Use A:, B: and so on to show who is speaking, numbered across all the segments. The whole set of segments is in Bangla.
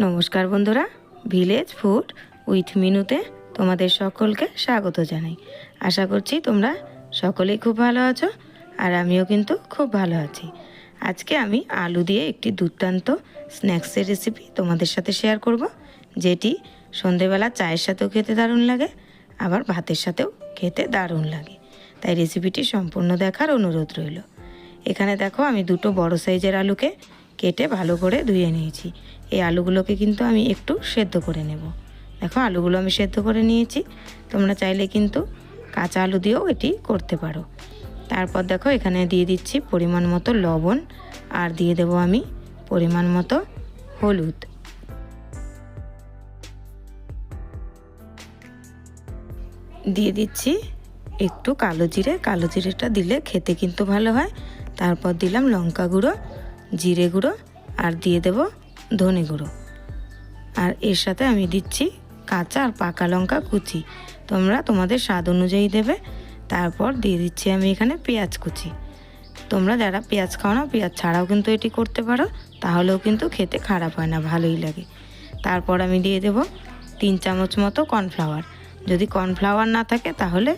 A: নমস্কার বন্ধুরা, ভিলেজ ফুড উইথ মিনুতে তোমাদের সকলকে স্বাগত জানাই। আশা করছি তোমরা সকলেই খুব ভালো আছো, আর আমিও কিন্তু খুব ভালো আছি। আজকে আমি আলু দিয়ে একটি দুর্দান্ত স্ন্যাক্সের রেসিপি তোমাদের সাথে শেয়ার করব, যেটি সন্ধেবেলা চায়ের সাথেও খেতে দারুণ লাগে, আবার ভাতের সাথেও খেতে দারুণ লাগে। তাই রেসিপিটি সম্পূর্ণ দেখার অনুরোধ রইল। এখানে দেখো, আমি দুটো বড় সাইজের আলুকে কেটে ভালো করে ধুয়ে নিয়েছি। এই আলুগুলোকে কিন্তু আমি একটু সেদ্ধ করে নেব। দেখো, আলুগুলো আমি সেদ্ধ করে নিয়েছি। তোমরা চাইলে কিন্তু কাঁচা আলু দিয়েও এটি করতে পারো। তারপর দেখো, এখানে দিয়ে দিচ্ছি পরিমাণ মতো লবণ, আর দিয়ে দেব আমি পরিমাণ মতো হলুদ। দিয়ে দিচ্ছি একটু কালো জিরে। কালো জিরেটা দিলে খেতে কিন্তু ভালো হয়। তারপর দিলাম লঙ্কা গুঁড়ো, জিরে গুঁড়ো, আর দিয়ে দেব ধনে গুঁড়ো। আর এর সাথে আমি দিচ্ছি কাঁচা আর পাকা লঙ্কা কুচি, তোমরা তোমাদের স্বাদ অনুযায়ী দেবে। তারপর দিয়ে দিচ্ছি আমি এখানে পেঁয়াজ কুচি। তোমরা যারা পেঁয়াজ খাও না, পেঁয়াজ ছাড়াও কিন্তু এটি করতে পারো, তাহলেও কিন্তু খেতে খারাপ হয় না, ভালোই লাগে। তারপর আমি দিয়ে দেব 3 চামচ মতো কর্নফ্লাওয়ার। যদি কর্নফ্লাওয়ার না থাকে তাহলে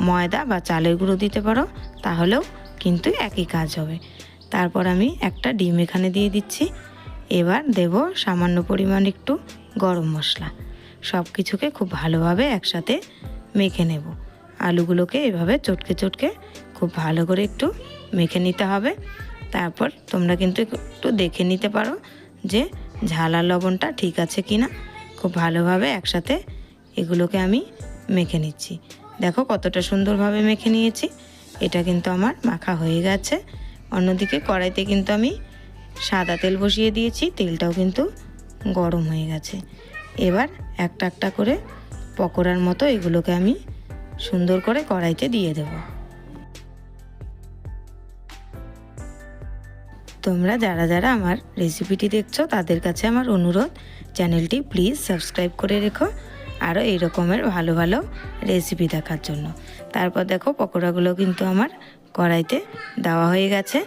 A: ময়দা বা চালের গুঁড়ো দিতে পারো, তাহলেও কিন্তু একই কাজ হবে। তারপর আমি একটা ডিম এখানে দিয়ে দিচ্ছি। এবার দেব সামান্য পরিমাণ একটু গরম মশলা। সব কিছুকে খুব ভালোভাবে একসাথে মেখে নেব। আলুগুলোকে এভাবে চটকে চটকে খুব ভালো করে একটু মেখে নিতে হবে। তারপর তোমরা কিন্তু একটু দেখে নিতে পারো যে ঝাল আর লবণটা ঠিক আছে কি না। খুব ভালোভাবে একসাথে এগুলোকে আমি মেখে নিচ্ছি। দেখো কতটা সুন্দরভাবে মেখে নিয়েছি। এটা কিন্তু আমার মাখা হয়ে গেছে। অন্যদিকে কড়াইতে কিন্তু আমি সাদা তেল বসিয়ে দিয়েছি, তেলটাও কিন্তু গরম হয়ে গেছে। এবার একটা একটা করে পকোড়ার মতো এগুলোকে আমি সুন্দর করে কড়াইতে দিয়ে দেব। তোমরা যারা যারা আমার রেসিপিটি দেখছো তাদের কাছে আমার অনুরোধ, চ্যানেলটি প্লিজ সাবস্ক্রাইব করে রেখো আরও এই রকমের ভালো ভালো রেসিপি দেখার জন্য। তারপর দেখো, পকোড়াগুলো কিন্তু আমার কড়াইতে দেওয়া হয়ে গেছে।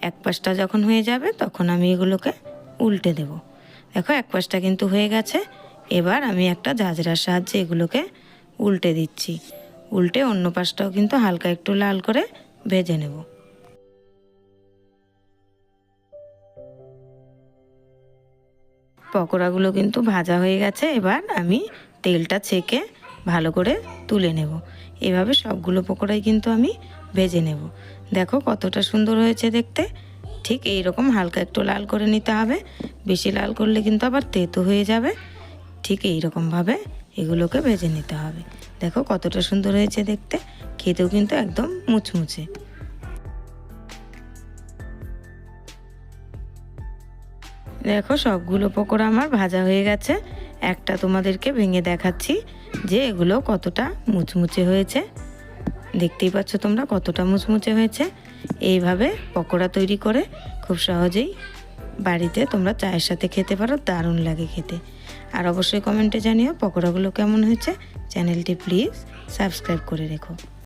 A: এক পাশটা যখন হয়ে যাবে তখন আমি এগুলোকে উল্টে দেব। দেখো, এক পাশটা কিন্তু হয়ে গেছে। এবার আমি একটা ঝাঁঝরার সাহায্যে এগুলোকে উল্টে দিচ্ছি। উল্টে অন্য পাশটাও কিন্তু হালকা একটু লাল করে ভেজে নেব। পকোড়াগুলো কিন্তু ভাজা হয়ে গেছে। এবার আমি তেলটা ছেঁকে ভালো করে তুলে নেব। এভাবে সবগুলো পকোড়াই কিন্তু আমি ভেজে নেব। দেখো কতটা সুন্দর হয়েছে দেখতে। ঠিক এই রকম হালকা একটু লাল করে নিতে হবে, বেশি লাল করলে কিন্তু আবার তেতো হয়ে যাবে। ঠিক এই রকমভাবে এগুলোকে ভেজে নিতে হবে। দেখো কতটা সুন্দর হয়েছে দেখতে, খেতেও কিন্তু একদম মুচমুচে। দেখো সবগুলো পকোড়া আমার ভাজা হয়ে গেছে। একটা তোমাদেরকে ভেঙে দেখাচ্ছি যে এগুলো কতটা মুচমুচে হয়েছে। দেখতেই পাচ্ছ তোমরা কতটা মুচমুচে হয়েছে। এইভাবে পকোড়া তৈরি করে খুব সহজেই বাড়িতে তোমরা চায়ের সাথে খেতে পারো, দারুণ লাগে খেতে। আর অবশ্যই কমেন্টে জানিও পকোড়াগুলো কেমন হয়েছে। চ্যানেলটি প্লিজ সাবস্ক্রাইব করে রেখো।